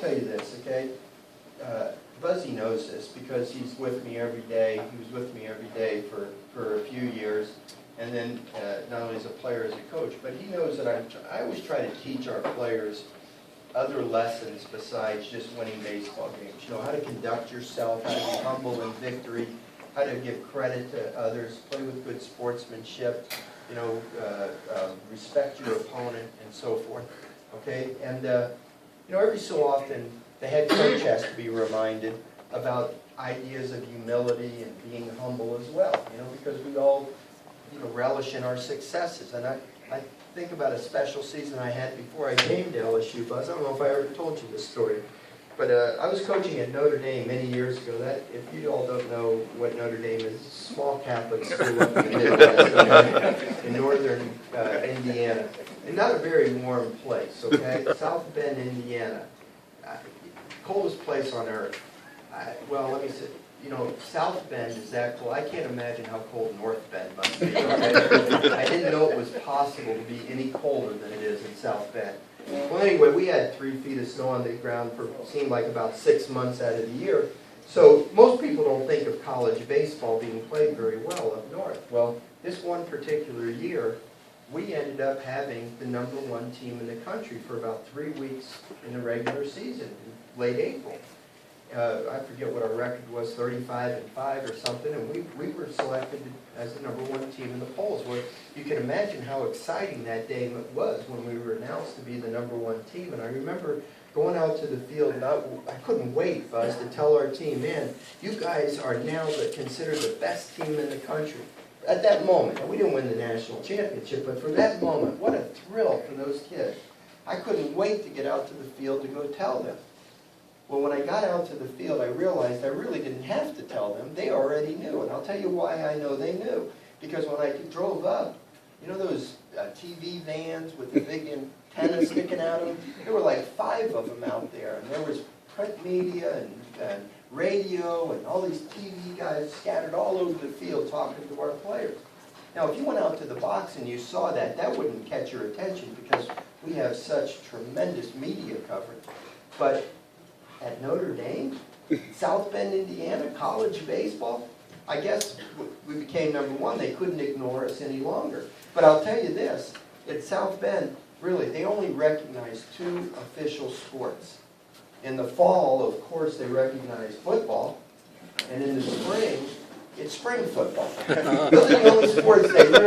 tell you this, okay? Buzzy knows this because he's with me every day. He was with me every day for a few years, and then not only as a player, as a coach, but he knows that I always try to teach our players other lessons besides just winning baseball games. You know, how to conduct yourself, how to be humble in victory, how to give credit to others, play with good sportsmanship, you know, respect your opponent, and so forth. Okay, and you know, every so often the head coach has to be reminded about ideas of humility and being humble as well. You know, because we all, you know, relish in our successes. And I think about a special season I had before I came to LSU, Buzz. I don't know if I ever told you this story, but I was coaching at Notre Dame many years ago. That, if you all don't know what Notre Dame is, it's a small Catholic school up in the Midwest, okay, in northern Indiana, and not a very warm place. Okay, South Bend, Indiana, coldest place on earth. Well, let me say, you know, South Bend is that cold. I can't imagine how cold North Bend must be. Okay? I didn't know it was possible to be any colder than it is in South Bend. Well, anyway, we had 3 feet of snow on the ground for seemed like about 6 months out of the year. So most people don't think of college baseball being played very well up north. Well, this one particular year, we ended up having the #1 team in the country for about 3 weeks in the regular season, in late April. I forget what our record was, 35-5 or something, and we were selected as the #1 team in the polls. Well, you can imagine how exciting that day was when we were announced to be the #1 team. And I remember going out to the field, and I couldn't wait, Buzz, to tell our team, man, you guys are now considered the best team in the country. At that moment, we didn't win the national championship, but for that moment, what a thrill for those kids. I couldn't wait to get out to the field to go tell them. Well, when I got out to the field, I realized I really didn't have to tell them. They already knew, and I'll tell you why I know they knew. Because when I drove up, you know those TV vans with the big antenna sticking out of them? There were like 5 of them out there, and there was print media and radio and all these TV guys scattered all over the field talking to our players. Now, if you went out to the box and you saw that, that wouldn't catch your attention because we have such tremendous media coverage. But at Notre Dame, South Bend, Indiana, college baseball, I guess we became #1. They couldn't ignore us any longer. But I'll tell you this, at South Bend, really, they only recognize 2 official sports. In the fall, of course, they recognize football, and in the spring, it's spring football. Those are the only sports they really